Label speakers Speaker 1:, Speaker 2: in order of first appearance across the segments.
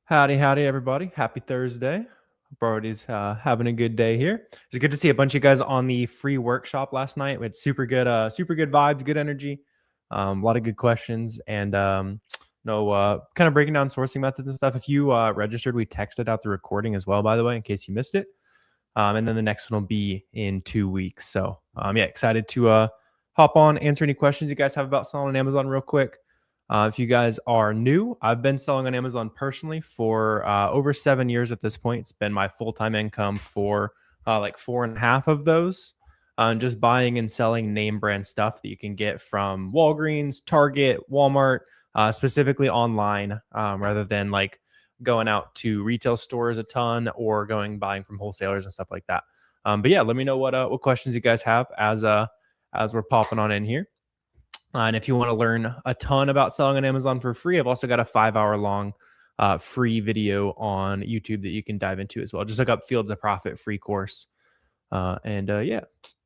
Speaker 1: Howdy, howdy, everybody. Happy Thursday. Hope everybody's having a good day here. It's good to see a bunch of you guys on the free workshop last night. We had super good vibes, good energy, a lot of good questions, and no, kind of breaking down sourcing methods and stuff. If you registered, we texted out the recording as well, by the way, in case you missed it. And then the next one will be in 2 weeks. So yeah, excited to hop on, answer any questions you guys have about selling on Amazon real quick. If you guys are new, I've been selling on Amazon personally for over 7 years at this point. It's been my full-time income for like 4.5 of those. Just buying and selling name brand stuff that you can get from Walgreens, Target, Walmart, specifically online, rather than like going out to retail stores a ton or buying from wholesalers and stuff like that. But yeah, let me know what questions you guys have as we're popping on in here. And if you want to learn a ton about selling on Amazon for free, I've also got a 5 hour long free video on YouTube that you can dive into as well. Just look up Fields of Profit free course. Yeah,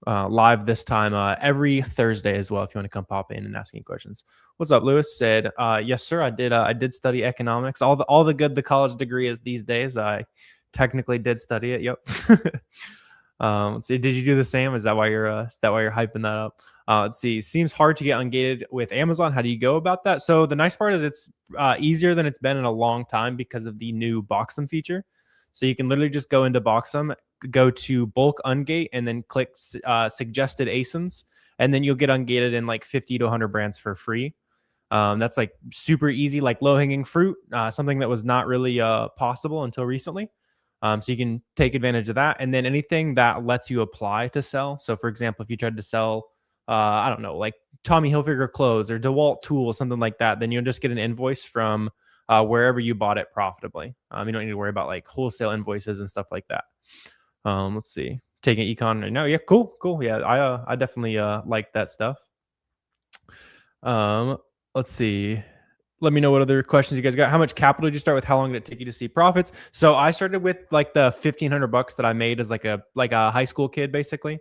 Speaker 1: live this time every Thursday as well. If you want to come pop in and ask any questions. What's up, Lewis? Said, yes, sir. I did study economics. All the good the college degree is these days. I technically did study it. Yep. Let's see. Did you do the same? Is that why you're hyping that up? Let's see. Seems hard to get ungated with Amazon. How do you go about that? So the nice part is it's easier than it's been in a long time because of the new Boxem feature. So you can literally just go into Boxem, go to bulk ungate, and then click suggested ASINs, and then you'll get ungated in like 50 to 100 brands for free. That's like super easy, like low hanging fruit, something that was not really possible until recently. So you can take advantage of that. And then anything that lets you apply to sell. So for example, if you tried to sell, I don't know, like Tommy Hilfiger clothes or DeWalt tools, something like that, then you'll just get an invoice from wherever you bought it profitably. You don't need to worry about like wholesale invoices and stuff like that. Let's see. Taking econ right now. Yeah, cool. Yeah, I definitely like that stuff. Let's see. Let me know what other questions you guys got. How much capital did you start with? How long did it take you to see profits? So I started with like the $1,500 that I made as like a high school kid, basically.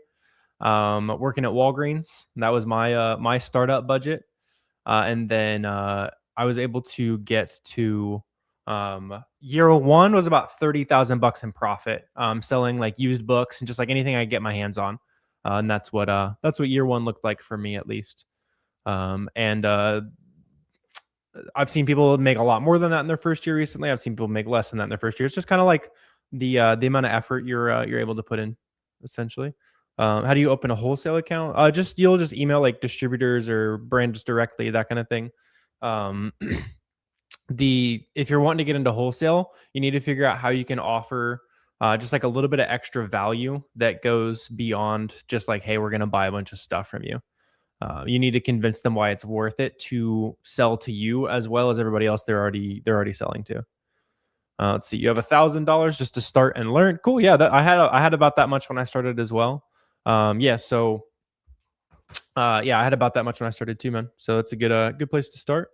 Speaker 1: Working at Walgreens. That was my my startup budget. And then I was able to get to year one was about $30,000 in profit. Selling like used books and just like anything I get my hands on. And that's what year one looked like for me at least. And I've seen people make a lot more than that in their first year recently. I've seen people make less than that in their first year. It's just kind of like the amount of effort you're able to put in, essentially. How do you open a wholesale account? You'll just email like distributors or brands directly, that kind of thing. If you're wanting to get into wholesale, you need to figure out how you can offer just like a little bit of extra value that goes beyond just like, hey, we're gonna buy a bunch of stuff from you. You need to convince them why it's worth it to sell to you as well as everybody else they're already selling to. Let's see, you have $1,000 just to start and learn. Cool, yeah. I had about that much when I started as well. Yeah, so yeah, I had about that much when I started too, man. So it's a good place to start,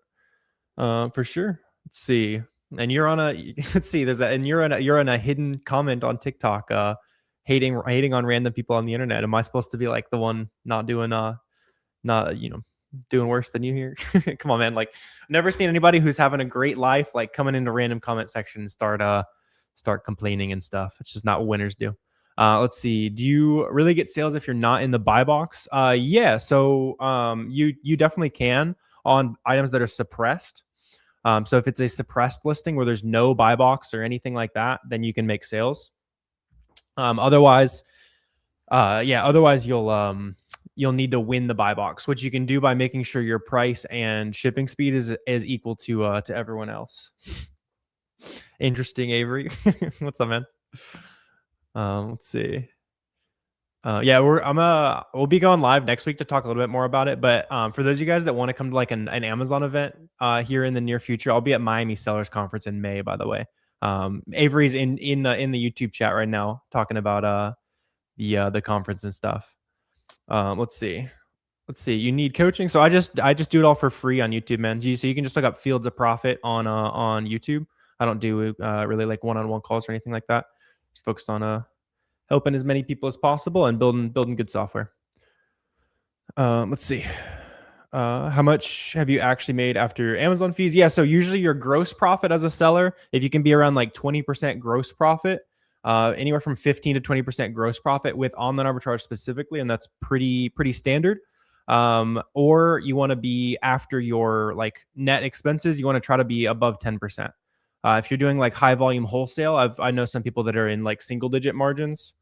Speaker 1: for sure. Let's see, and you're on a let's see, you're on a hidden comment on TikTok, hating on random people on the internet. Am I supposed to be like the one not doing doing worse than you here? Come on, man. Like, never seen anybody who's having a great life like coming into random comment section and start complaining and stuff. It's just not what winners do. Let's see. Do you really get sales if you're not in the buy box? Yeah. So you definitely can on items that are suppressed. So if it's a suppressed listing where there's no buy box or anything like that, then you can make sales. Otherwise you'll need to win the buy box, which you can do by making sure your price and shipping speed is equal to everyone else. Interesting, Avery. What's up, man? Let's see. Yeah, we'll be going live next week to talk a little bit more about it. But for those of you guys that want to come to like an Amazon event here in the near future, I'll be at Miami Sellers Conference in May, by the way. Avery's in the YouTube chat right now talking about the conference and stuff. Let's see. You need coaching. So I just do it all for free on YouTube, man. So you can just look up Fields of Profit on YouTube. I don't do really like one-on-one calls or anything like that. Just focused on helping as many people as possible and building good software. Let's see. How much have you actually made after Amazon fees? Yeah, so usually your gross profit as a seller, if you can be around like 20% gross profit, anywhere from 15 to 20% gross profit with online arbitrage specifically, and that's pretty standard. Or you want to be after your like net expenses, you want to try to be above 10%. If you're doing like high volume wholesale, I know some people that are in like single digit margins.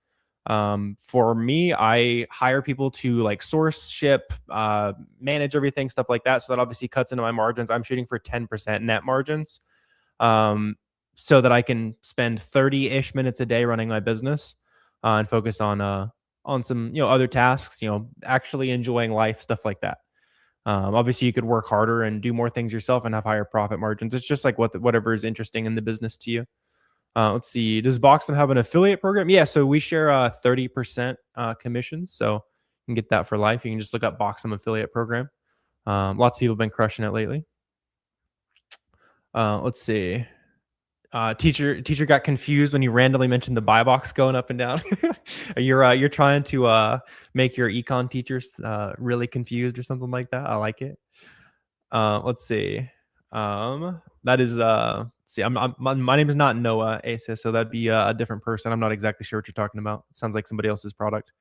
Speaker 1: For me, I hire people to like source, ship, manage everything, stuff like that. So that obviously cuts into my margins. I'm shooting for 10% net margins, um, so that I can spend 30-ish minutes a day running my business, and focus on some other tasks. Actually enjoying life, stuff like that. Obviously, you could work harder and do more things yourself and have higher profit margins. It's just like whatever is interesting in the business to you. Let's see. Does Boxem have an affiliate program? Yeah, so we share 30% commissions. So you can get that for life. You can just look up Boxem affiliate program. Lots of people have been crushing it lately. Let's see. Teacher got confused when you randomly mentioned the buy box going up and down. You're trying to make your econ teachers really confused or something like that. I like it. Let's see. That is see, my name is not Noah Asa, so that'd be a different person. I'm not exactly sure what you're talking about. It sounds like somebody else's product.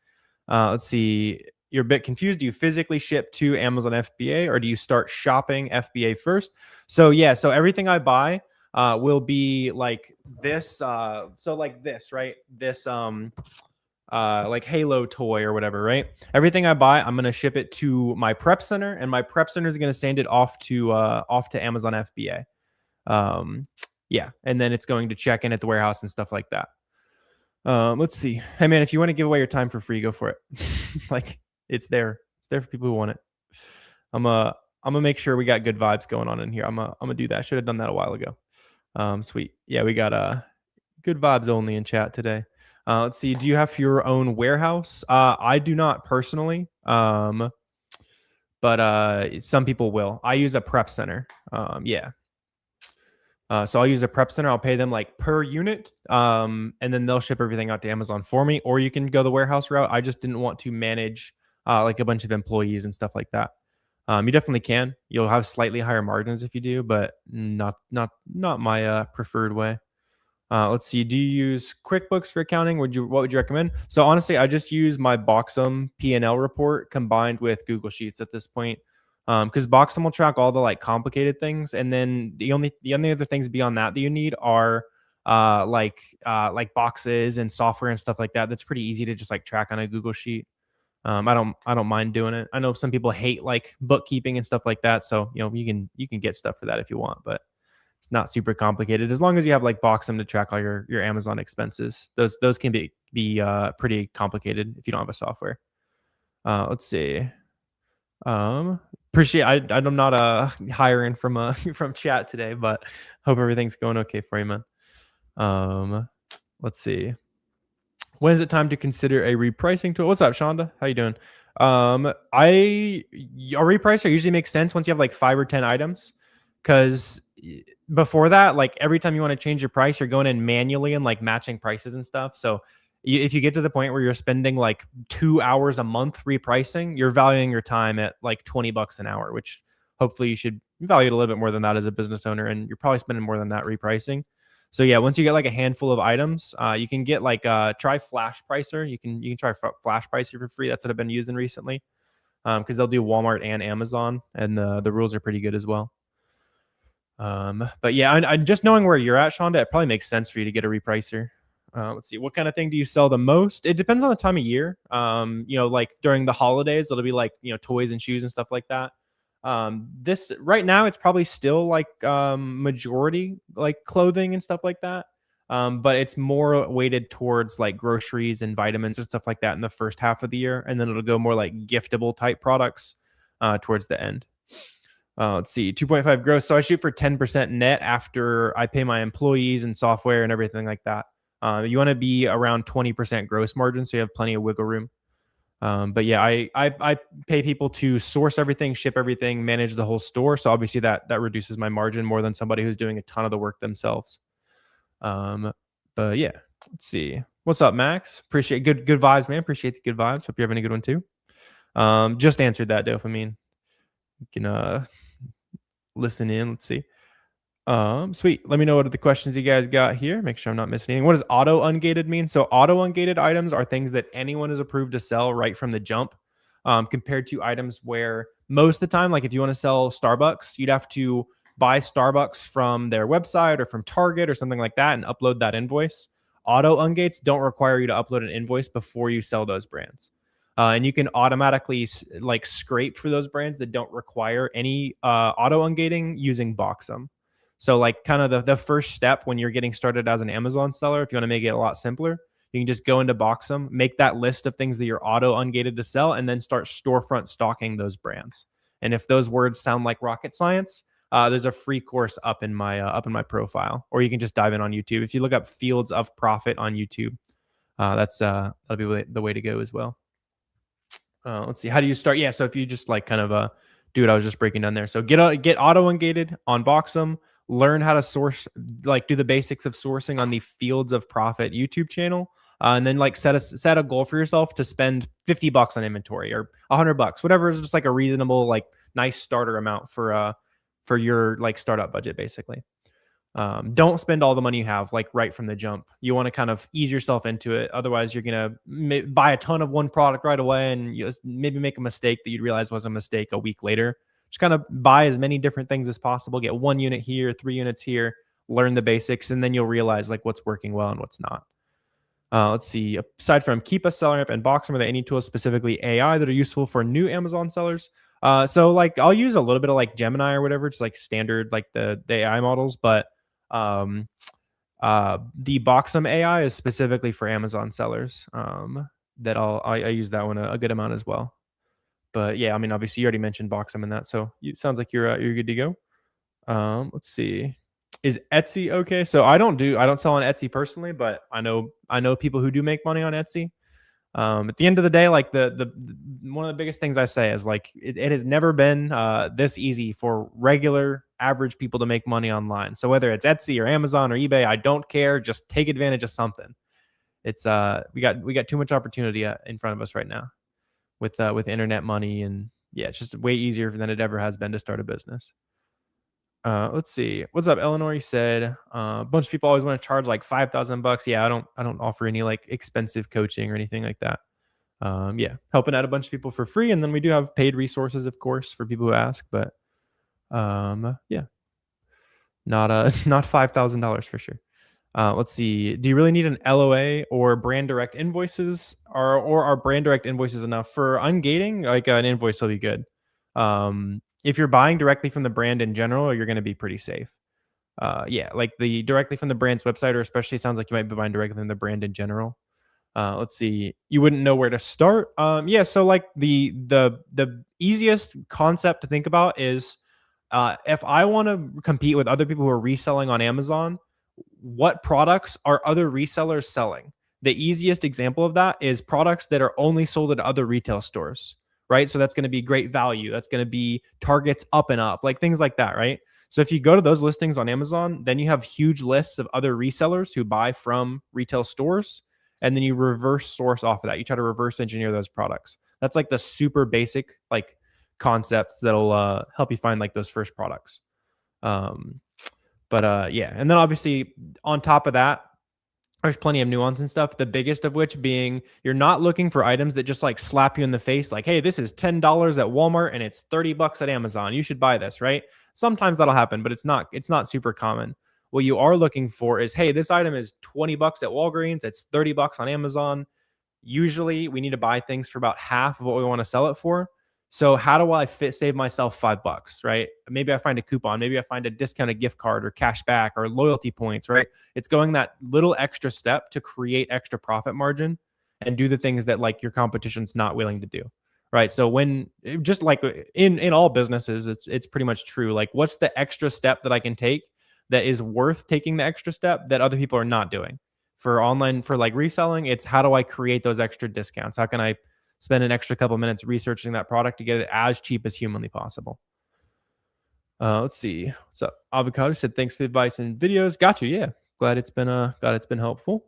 Speaker 1: Let's see. You're a bit confused. Do you physically ship to Amazon FBA or do you start shopping FBA first? So yeah, so everything I buy will be like this. So like this, right? This like Halo toy or whatever, right? Everything I buy, I'm gonna ship it to my prep center, and my prep center is gonna send it off to Amazon FBA. Yeah, and then it's going to check in at the warehouse and stuff like that. Let's see. Hey man, if you want to give away your time for free, go for it. Like it's there. It's there for people who want it. I'm gonna make sure we got good vibes going on in here. I'm gonna do that. Should have done that a while ago. Sweet. Yeah, we got good vibes only in chat today. Let's see. Do you have your own warehouse? I do not personally. But some people will. I use a prep center. Yeah. So I'll use a prep center. I'll pay them like per unit, and then they'll ship everything out to Amazon for me. Or you can go the warehouse route. I just didn't want to manage like a bunch of employees and stuff like that. You definitely can. You'll have slightly higher margins if you do, but not my preferred way. Let's see. Do you use QuickBooks for accounting? What would you recommend? So honestly, I just use my Boxem P&L report combined with Google Sheets at this point, because Boxem will track all the like complicated things, and then the only other things beyond that you need are like boxes and software and stuff like that. That's pretty easy to just like track on a Google Sheet. I don't mind doing it. I know some people hate like bookkeeping and stuff like that, so you can get stuff for that if you want, but it's not super complicated as long as you have like Boxem to track all your Amazon expenses. Those can be pretty complicated if you don't have a software. Let's see. Appreciate. I'm not hiring from from chat today, but hope everything's going okay for you, man. Let's see. When is it time to consider a repricing tool? What's up, Shonda? How you doing? A repricer usually makes sense once you have like 5 or 10 items, because before that, like every time you want to change your price, you're going in manually and like matching prices and stuff. So if you get to the point where you're spending like 2 hours a month repricing, you're valuing your time at like $20 an hour, which hopefully you should value it a little bit more than that as a business owner. And you're probably spending more than that repricing. So yeah, once you get like a handful of items, you can get like try Flash Pricer. You can try Flash Pricer for free. That's what I've been using recently, because they'll do Walmart and Amazon, and the rules are pretty good as well. But yeah, I just knowing where you're at, Shonda, it probably makes sense for you to get a repricer. Let's see, what kind of thing do you sell the most? It depends on the time of year. Like during the holidays, it'll be like toys and shoes and stuff like that. This right now, it's probably still like majority like clothing and stuff like that. But it's more weighted towards like groceries and vitamins and stuff like that in the first half of the year, and then it'll go more like giftable type products towards the end. Let's see, 2.5 gross. So I shoot for 10% net after I pay my employees and software and everything like that. You want to be around 20% gross margin, so you have plenty of wiggle room. But yeah, I pay people to source everything, ship everything, manage the whole store. So obviously that reduces my margin more than somebody who's doing a ton of the work themselves. But yeah, let's see. What's up, Max? Appreciate good vibes, man. Appreciate the good vibes. Hope you're having a good one too. Just answered that, dopamine. You can listen in. Let's see. Sweet. Let me know what are the questions you guys got here. Make sure I'm not missing anything. What does auto ungated mean? So auto ungated items are things that anyone is approved to sell right from the jump, compared to items where most of the time, like if you want to sell Starbucks, you'd have to buy Starbucks from their website or from Target or something like that and upload that invoice. Auto ungates don't require you to upload an invoice before you sell those brands. And you can automatically like scrape for those brands that don't require any auto ungating using Boxem. So like kind of the first step when you're getting started as an Amazon seller, if you want to make it a lot simpler, you can just go into Boxem, make that list of things that you're auto ungated to sell, and then start storefront stalking those brands. And if those words sound like rocket science, there's a free course up in my profile, or you can just dive in on YouTube. If you look up Fields of Profit on YouTube, that'll be the way to go as well. Let's see. How do you start? Yeah. So if you just like kind of do what I was just breaking down there. So get auto ungated on Boxem. Learn how to source, like do the basics of sourcing on the Fields of Profit YouTube channel, and then like set a goal for yourself to spend $50 on inventory or $100, whatever is just like a reasonable, like nice starter amount for your like startup budget, basically. Don't spend all the money you have like right from the jump. You want to kind of ease yourself into it. Otherwise, you're gonna buy a ton of one product right away, and you maybe make a mistake that you'd realize was a mistake a week later. Just kind of buy as many different things as possible. Get 1 unit here, 3 units here. Learn the basics, and then you'll realize like what's working well and what's not. Let's see. Aside from Keep, SellerAmp, and Boxem, are there any tools, specifically AI, that are useful for new Amazon sellers? So like I'll use a little bit of like Gemini or whatever, just like standard like the AI models, but the Boxem AI is specifically for Amazon sellers. That I use that one a good amount as well. But yeah, I mean, obviously you already mentioned Boxem in that, so it sounds like you're good to go. Let's see. Is Etsy okay? So I don't sell on Etsy personally, but I know people who do make money on Etsy. At the end of the day, like the one of the biggest things I say is like it has never been this easy for regular average people to make money online. So whether it's Etsy or Amazon or eBay, I don't care. Just take advantage of something. It's we got too much opportunity in front of us right now with internet money, and yeah, it's just way easier than it ever has been to start a business. Let's see. What's up, Eleanor? You said a bunch of people always want to charge like $5,000. Yeah, I don't offer any like expensive coaching or anything like that. Yeah, helping out a bunch of people for free, and then we do have paid resources, of course, for people who ask. But yeah, not not $5,000 for sure. Let's see. Do you really need an LOA or brand direct invoices, or are brand direct invoices enough for ungating? Like an invoice will be good. If you're buying directly from the brand in general, you're going to be pretty safe. Yeah, like the directly from the brand's website, or especially sounds like you might be buying directly from the brand in general. Let's see. You wouldn't know where to start. Yeah, so like the easiest concept to think about is if I want to compete with other people who are reselling on Amazon, what products are other resellers selling? The easiest example of that is products that are only sold at other retail stores, right? So that's going to be Great Value. That's going to be Target's Up and Up, like things like that, right? So if you go to those listings on Amazon, then you have huge lists of other resellers who buy from retail stores, and then you reverse source off of that. You try to reverse engineer those products. That's like the super basic like concept that'll help you find like those first products. But yeah, and then obviously on top of that, there's plenty of nuance and stuff. The biggest of which being you're not looking for items that just like slap you in the face, like, hey, this is $10 at Walmart and it's $30 at Amazon. You should buy this, right? Sometimes that'll happen, but it's not super common. What you are looking for is, hey, this item is $20 at Walgreens, it's $30 on Amazon. Usually we need to buy things for about half of what we want to sell it for. So how do I save myself $5, right? Maybe I find a coupon, maybe I find a discounted gift card or cash back or loyalty points, right? It's going that little extra step to create extra profit margin and do the things that like your competition's not willing to do, right? So when just like in all businesses, it's pretty much true. Like what's the extra step that I can take that is worth taking the extra step that other people are not doing? For online, for like reselling, it's how do I create those extra discounts? How can I spend an extra couple minutes researching that product to get it as cheap as humanly possible? Let's see. What's up? Avocado said, thanks for the advice and videos. Got you. Yeah. Glad it's been helpful.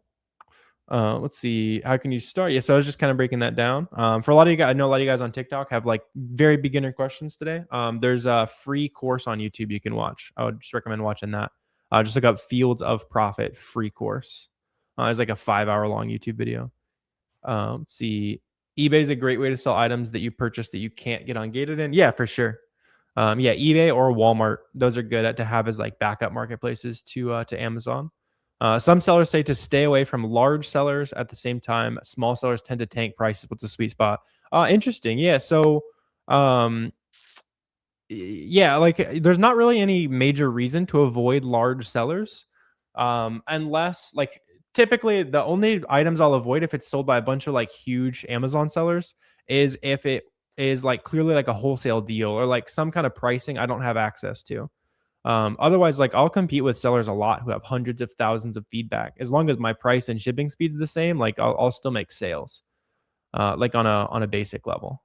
Speaker 1: Let's see. How can you start? Yeah, so I was just kind of breaking that down. For a lot of you guys, I know a lot of you guys on TikTok have like very beginner questions today. There's a free course on YouTube you can watch. I would just recommend watching that. Just look up Fields of Profit free course. It's like a 5 hour long YouTube video. Let's see. eBay is a great way to sell items that you purchase that you can't get ungated in. Yeah, for sure. Yeah, eBay or Walmart, those are good to have as like backup marketplaces to Amazon. Some sellers say to stay away from large sellers. At the same time, small sellers tend to tank prices. What's the sweet spot? Interesting. Yeah. So, um, yeah, like there's not really any major reason to avoid large sellers, unless like typically the only items I'll avoid if it's sold by a bunch of like huge Amazon sellers is if it is like clearly like a wholesale deal or like some kind of pricing I don't have access to. Otherwise, like I'll compete with sellers a lot who have hundreds of thousands of feedback. As long as my price and shipping speed is the same, like I'll still make sales, like on a basic level.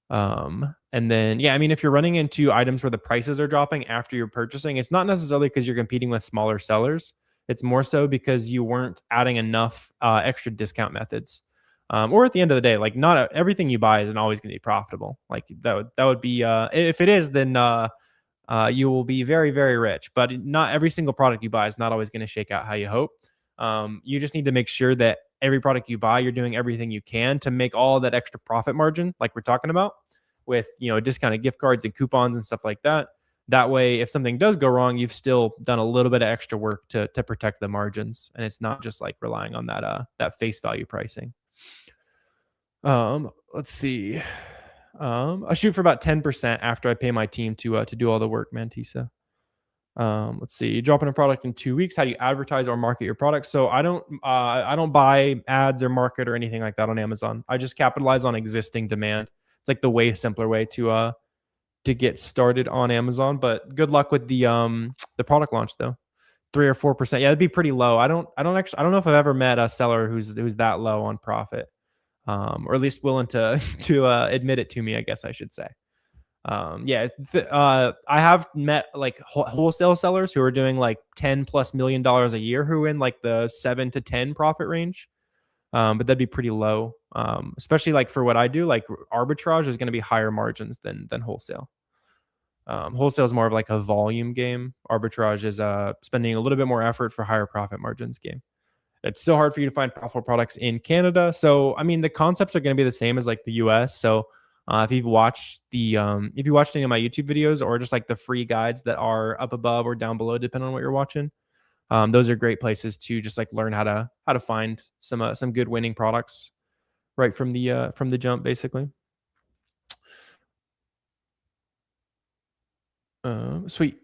Speaker 1: And then, yeah, I mean, if you're running into items where the prices are dropping after you're purchasing, it's not necessarily because you're competing with smaller sellers. It's more so because you weren't adding enough extra discount methods. Or at the end of the day, like not everything you buy isn't always going to be profitable. Like that would be if it is, then you will be very, very rich. But not every single product you buy is not always going to shake out how you hope. You just need to make sure that every product you buy, you're doing everything you can to make all that extra profit margin, like we're talking about, with discounted gift cards and coupons and stuff like that. That way, if something does go wrong, you've still done a little bit of extra work to protect the margins, and it's not just like relying on that face value pricing. Let's see. I shoot for about 10% after I pay my team to do all the work, Mantisa. Let's see. Dropping a product in 2 weeks. How do you advertise or market your product? So I don't buy ads or market or anything like that on Amazon. I just capitalize on existing demand. It's like the way simpler way to get started on Amazon. But good luck with the product launch though. 3 or 4%. Yeah, that'd be pretty low. I don't know if I've ever met a seller who's that low on profit. Or at least willing to to admit it to me, I guess I should say. Yeah, I have met like wholesale sellers who are doing like $10+ million a year who are in like the 7 to 10 profit range. But that'd be pretty low. Especially like for what I do, like arbitrage is going to be higher margins than wholesale. Wholesale is more of like a volume game. Arbitrage is spending a little bit more effort for higher profit margins game. It's so hard for you to find profitable products in Canada. So, I mean, the concepts are going to be the same as like the US. So, if you've watched if you watched any of my YouTube videos or just like the free guides that are up above or down below, depending on what you're watching, those are great places to just like learn how to find some good winning products right from the jump, basically. Sweet.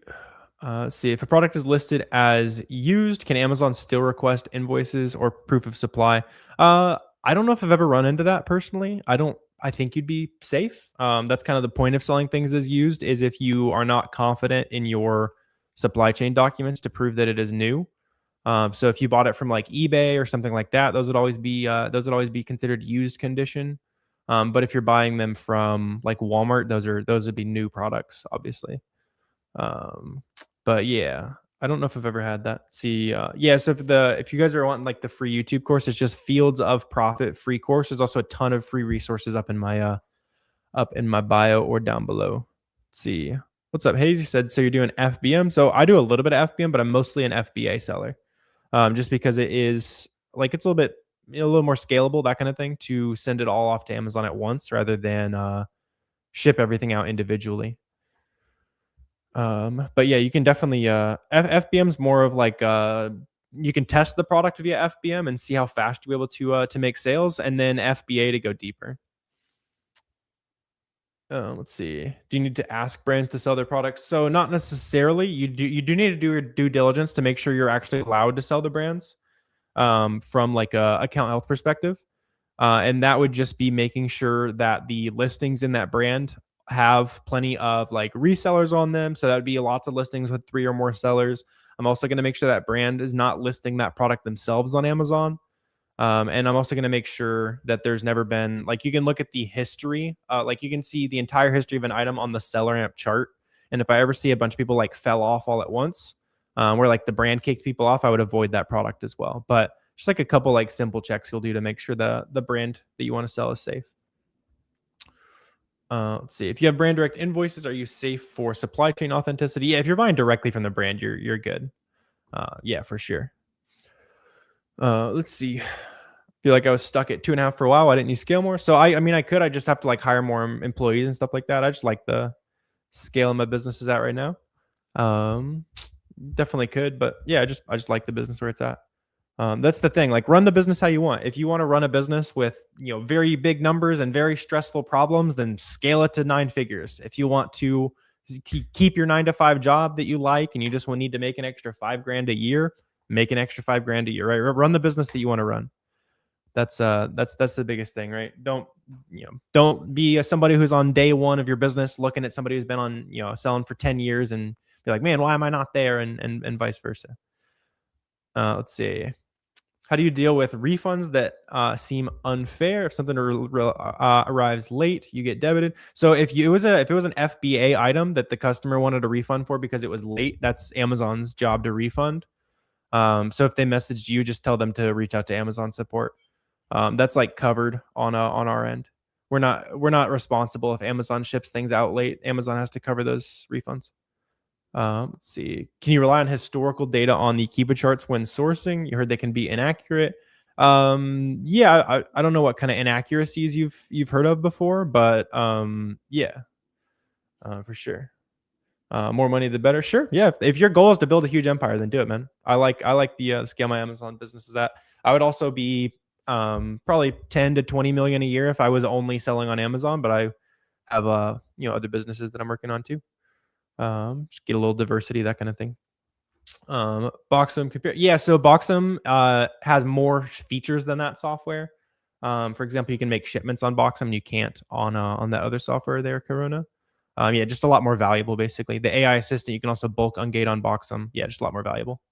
Speaker 1: Let's see. If a product is listed as used, can Amazon still request invoices or proof of supply? I don't know if I've ever run into that personally. I don't. I think you'd be safe. That's kind of the point of selling things as used is if you are not confident in your supply chain documents to prove that it is new. So if you bought it from like eBay or something like that, those would always be considered used condition. But if you're buying them from like Walmart, those would be new products, obviously. Um, but yeah, I don't know if I've ever had that. See, yeah. So if you guys are wanting like the free YouTube course, it's just Fields of Profit free course. There's also a ton of free resources up in my bio or down below. Let's see. What's up, Hayes? You said so you're doing FBM. So I do a little bit of FBM, but I'm mostly an FBA seller. Just because it is like it's a little more scalable, that kind of thing, to send it all off to Amazon at once rather than ship everything out individually. But yeah, you can definitely FBM's more of like you can test the product via FBM and see how fast you're able to make sales, and then FBA to go deeper. Let's see. Do you need to ask brands to sell their products? So not necessarily. You do need to do your due diligence to make sure you're actually allowed to sell the brands from like a account health perspective. And that would just be making sure that the listings in that brand have plenty of like resellers on them. So that would be lots of listings with 3 or more sellers. I'm also going to make sure that brand is not listing that product themselves on Amazon. And I'm also going to make sure that there's never been like you can look at the history, like you can see the entire history of an item on the SellerAmp chart. And if I ever see a bunch of people like fell off all at once, where like the brand kicked people off, I would avoid that product as well. But Just like a couple like simple checks you'll do to make sure the brand that you want to sell is safe. Let's see. If you have brand direct invoices, are you safe for supply chain authenticity? Yeah, if you're buying directly from the brand, you're good. Yeah, for sure. Let's see. Feel like I was stuck at 2.5 for a while. I didn't need to scale more. So I mean, I just have to like hire more employees and stuff like that. I just like the scale my business is at right now. Um, Definitely could, but yeah, I just like the business where it's at. That's the thing. Like, run the business how you want. If you want to run a business with very big numbers and very stressful problems, then scale it to 9 figures. If you want to keep your 9 to 5 job that you like and you just will need to make an extra 5 grand a year, make an extra 5 grand a year. Right? Run the business that you want to run. That's the biggest thing, right? Don't be somebody who's on day one of your business looking at somebody who's been on selling for 10 years and be like, man, why am I not there, and vice versa. Let's see. How do you deal with refunds that seem unfair? If something arrives late, you get debited. So if it was an FBA item that the customer wanted a refund for because it was late, that's Amazon's job to refund. So if they messaged you, just tell them to reach out to Amazon support. That's like covered on our end. We're not responsible if Amazon ships things out late. Amazon has to cover those refunds. Let's see. Can you rely on historical data on the Kiba charts when sourcing? You heard they can be inaccurate. Yeah, I don't know what kind of inaccuracies you've heard of before, but yeah, for sure. More money the better. Sure. Yeah. If your goal is to build a huge empire, then do it, man. I like the scale my Amazon business is at. I would also be probably 10 to 20 million a year if I was only selling on Amazon, but I have other businesses that I'm working on too. Just get a little diversity, that kind of thing. Boxem compare. Yeah, so Boxem has more features than that software. For example, you can make shipments on Boxem. You can't on that other software there, Corona. Yeah, just a lot more valuable, basically. The AI assistant, you can also bulk ungate on Boxem. Yeah, just a lot more valuable.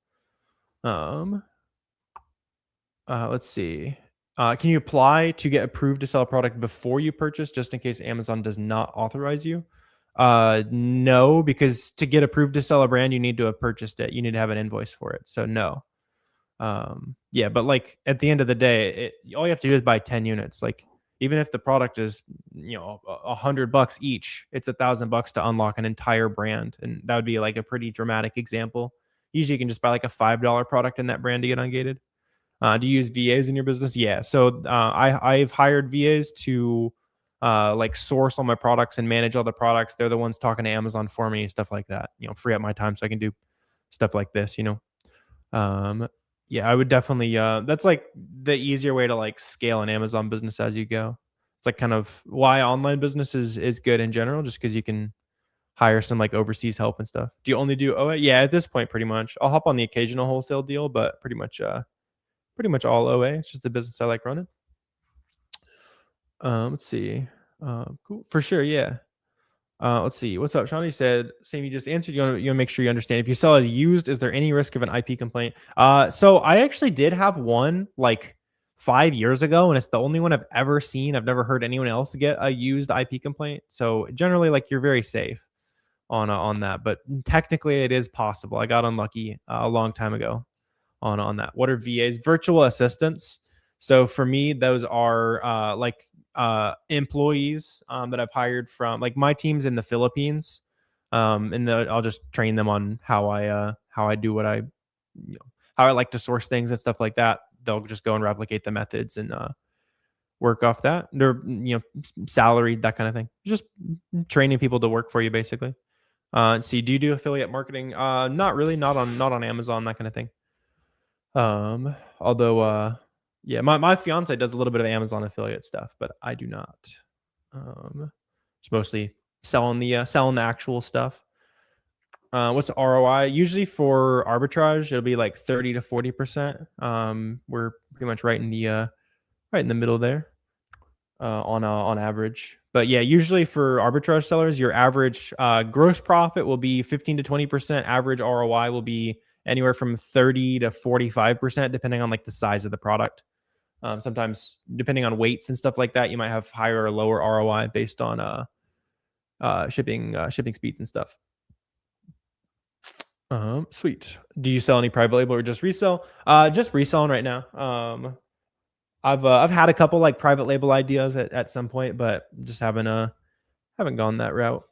Speaker 1: Let's see. Can you apply to get approved to sell a product before you purchase, just in case Amazon does not authorize you? No, because to get approved to sell a brand, you need to have purchased it. You need to have an invoice for it. So no. Yeah, but like at the end of the day, all you have to do is buy 10 units. Like, even if the product is $100 each, it's $1,000 to unlock an entire brand, and that would be like a pretty dramatic example. Usually, you can just buy like a $5 product in that brand to get ungated. Do you use VAs in your business? Yeah. So I've hired VAs to like source all my products and manage all the products. They're the ones talking to Amazon for me, stuff like that. Free up my time so I can do stuff like this. Yeah, I would definitely. That's like the easier way to like scale an Amazon business as you go. It's like kind of why online business is good in general, just because you can hire some like overseas help and stuff. Do you only do OA? Yeah, at this point, pretty much. I'll hop on the occasional wholesale deal, but pretty much all OA. It's just the business I like running. Let's see. Cool. For sure. Yeah. Let's see. What's up, Sean? You said, same you just answered. You want to make sure you understand. If you sell as used, is there any risk of an IP complaint? So I actually did have one like 5 years ago, and it's the only one I've ever seen. I've never heard anyone else get a used IP complaint. So generally, like, you're very safe on that. But technically, it is possible. I got unlucky a long time ago on that. What are VAs? Virtual assistants. So for me, those are employees that I've hired from, like, my team's in the Philippines, and I'll just train them on how I do what how I like to source things and stuff like that. They'll just go and replicate the methods and work off that. They're salaried, that kind of thing. Just training people to work for you, basically. See, do you do affiliate marketing? Not really. Not on Amazon, that kind of thing. Although yeah, my fiance does a little bit of Amazon affiliate stuff, but I do not. It's mostly selling the actual stuff. What's the ROI? Usually for arbitrage, it'll be like 30 to 40%. We're pretty much right in the middle there, on average. But yeah, usually for arbitrage sellers, your average gross profit will be 15 to 20%. Average ROI will be anywhere from 30 to 45%, depending on like the size of the product. Sometimes, depending on weights and stuff like that, you might have higher or lower ROI based on shipping speeds and stuff. Sweet. Do you sell any private label or just resell? Just reselling right now. I've had a couple like private label ideas at some point, but just haven't gone that route.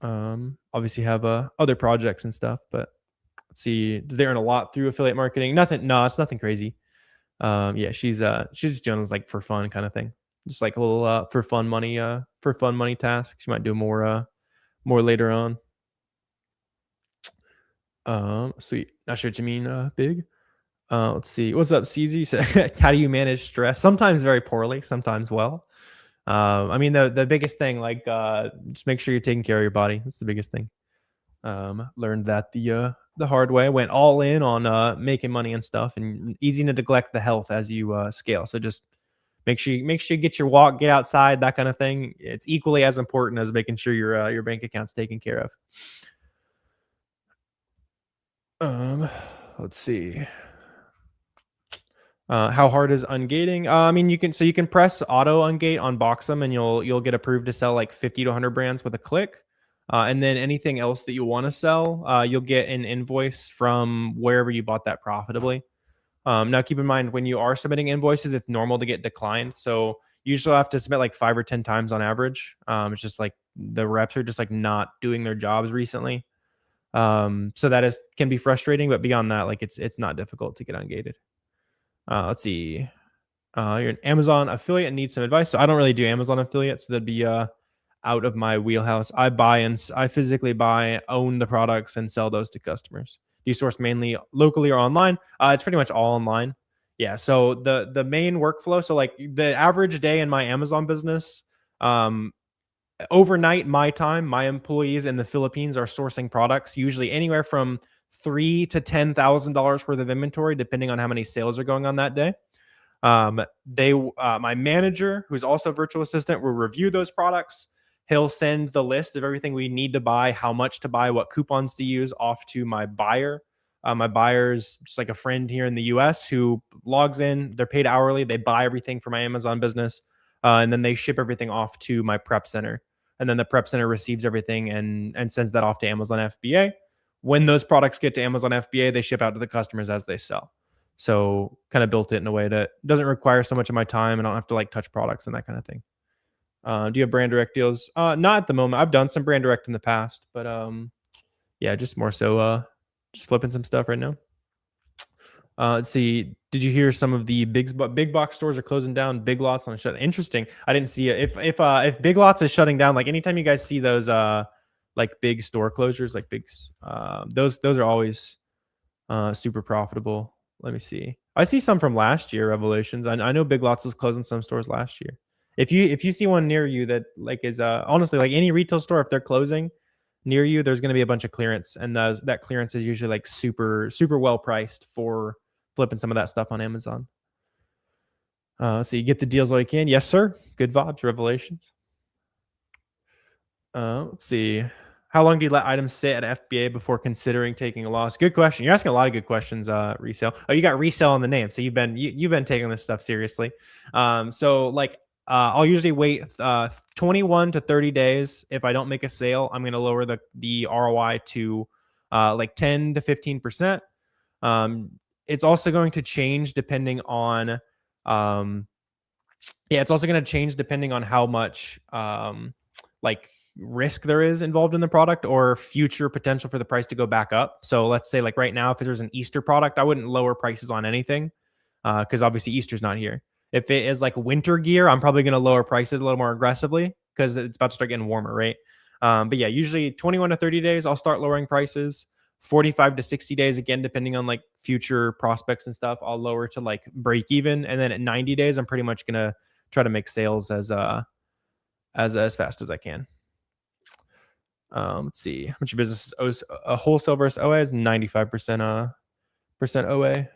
Speaker 1: Obviously have other projects and stuff, but let's see. Do they earn a lot through affiliate marketing? Nothing. No, it's nothing crazy. Yeah, she's just doing this like for fun kind of thing, just like a little for fun money task. She might do more later on. Sweet. Not sure what you mean, big. Let's see. What's up, CZ? So, how do you manage stress? Sometimes very poorly, sometimes well. I mean, the biggest thing, like, just make sure you're taking care of your body. That's the biggest thing. Learned that the hard way. Went all in on making money and stuff, and easy to neglect the health as you scale. So just make sure you get your walk, get outside, that kind of thing. It's equally as important as making sure your bank account's taken care of. Let's see. How hard is ungating? I mean, you can press auto ungate on Boxem, and you'll get approved to sell like 50 to 100 brands with a click. And then anything else that you want to sell, you'll get an invoice from wherever you bought that profitably. Now, keep in mind when you are submitting invoices, it's normal to get declined. So you usually have to submit like 5 or 10 times on average. It's just like the reps are just like not doing their jobs recently. So that can be frustrating, but beyond that, like it's not difficult to get ungated. Let's see. You're an Amazon affiliate and need some advice. So I don't really do Amazon affiliate, so that'd be out of my wheelhouse. I physically buy, own the products, and sell those to customers. Do you source mainly locally or online? It's pretty much all online. Yeah. So the main workflow. So like the average day in my Amazon business, overnight my time, my employees in the Philippines are sourcing products, usually anywhere from $3,000 to $10,000 worth of inventory, depending on how many sales are going on that day. My manager, who's also a virtual assistant, will review those products. He'll send the list of everything we need to buy, how much to buy, what coupons to use off to my buyer. My buyer's just like a friend here in the US who logs in. They're paid hourly. They buy everything for my Amazon business. And then they ship everything off to my prep center. And then the prep center receives everything and sends that off to Amazon FBA. When those products get to Amazon FBA, they ship out to the customers as they sell. So kind of built it in a way that doesn't require so much of my time. I don't have to like touch products and that kind of thing. Do you have brand direct deals? Not at the moment. I've done some brand direct in the past, but yeah, just more so just flipping some stuff right now. Let's see. Did you hear some of the big box stores are closing down? Big Lots on shut. Interesting. I didn't see it. If Big Lots is shutting down, like anytime you guys see those like big store closures, like those are always super profitable. Let me see. I see some from last year, Revelations. I know Big Lots was closing some stores last year. If you see one near you that like is honestly like any retail store, if they're closing near you, there's going to be a bunch of clearance, and that clearance is usually like super well priced for flipping some of that stuff on Amazon. So you get the deals while you can. Yes, sir. Good vibes, Revelations. Let's see. How long do you let items sit at FBA before considering taking a loss? Good question. You're asking a lot of good questions. Resale. Oh, you got resale on the name, so you've been taking this stuff seriously. So like I'll usually wait 21 to 30 days. If I don't make a sale, I'm going to lower the ROI to like 10 to 15%. It's also going to change depending on it's also going to change depending on how much like risk there is involved in the product or future potential for the price to go back up. So let's say like right now, if there's an Easter product, I wouldn't lower prices on anything because obviously Easter's not here. If it is like winter gear, I'm probably going to lower prices a little more aggressively because it's about to start getting warmer, right? But yeah, usually 21 to 30 days, I'll start lowering prices. 45 to 60 days, again, depending on like future prospects and stuff, I'll lower to like break even. And then at 90 days, I'm pretty much going to try to make sales as fast as I can. Let's see. How much your business owes a wholesale versus OA is 95% OA.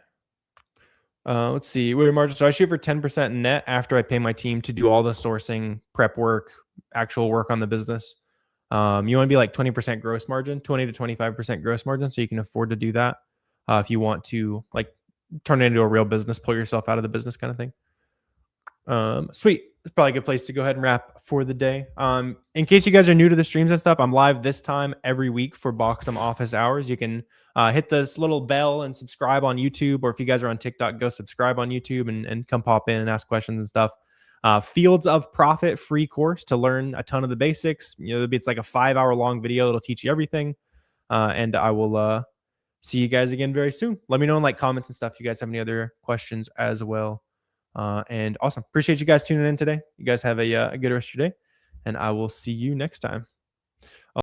Speaker 1: Let's see. What are your margins? So I shoot for 10% net after I pay my team to do all the sourcing, prep work, actual work on the business. You want to be like 20% gross margin, 20 to 25% gross margin, so you can afford to do that. If you want to like turn it into a real business, pull yourself out of the business kind of thing. Sweet. It's probably a good place to go ahead and wrap for the day. In case you guys are new to the streams and stuff, I'm live this time every week for Boxem office hours. You can hit this little bell and subscribe on YouTube, or if you guys are on TikTok, go subscribe on YouTube and come pop in and ask questions and stuff. Fields of Profit free course to learn a ton of the basics. It's like a 5-hour long video that'll teach you everything. And I will see you guys again very soon. Let me know in like comments and stuff if you guys have any other questions as well. And awesome. Appreciate you guys tuning in today. You guys have a good rest of your day, and I will see you next time.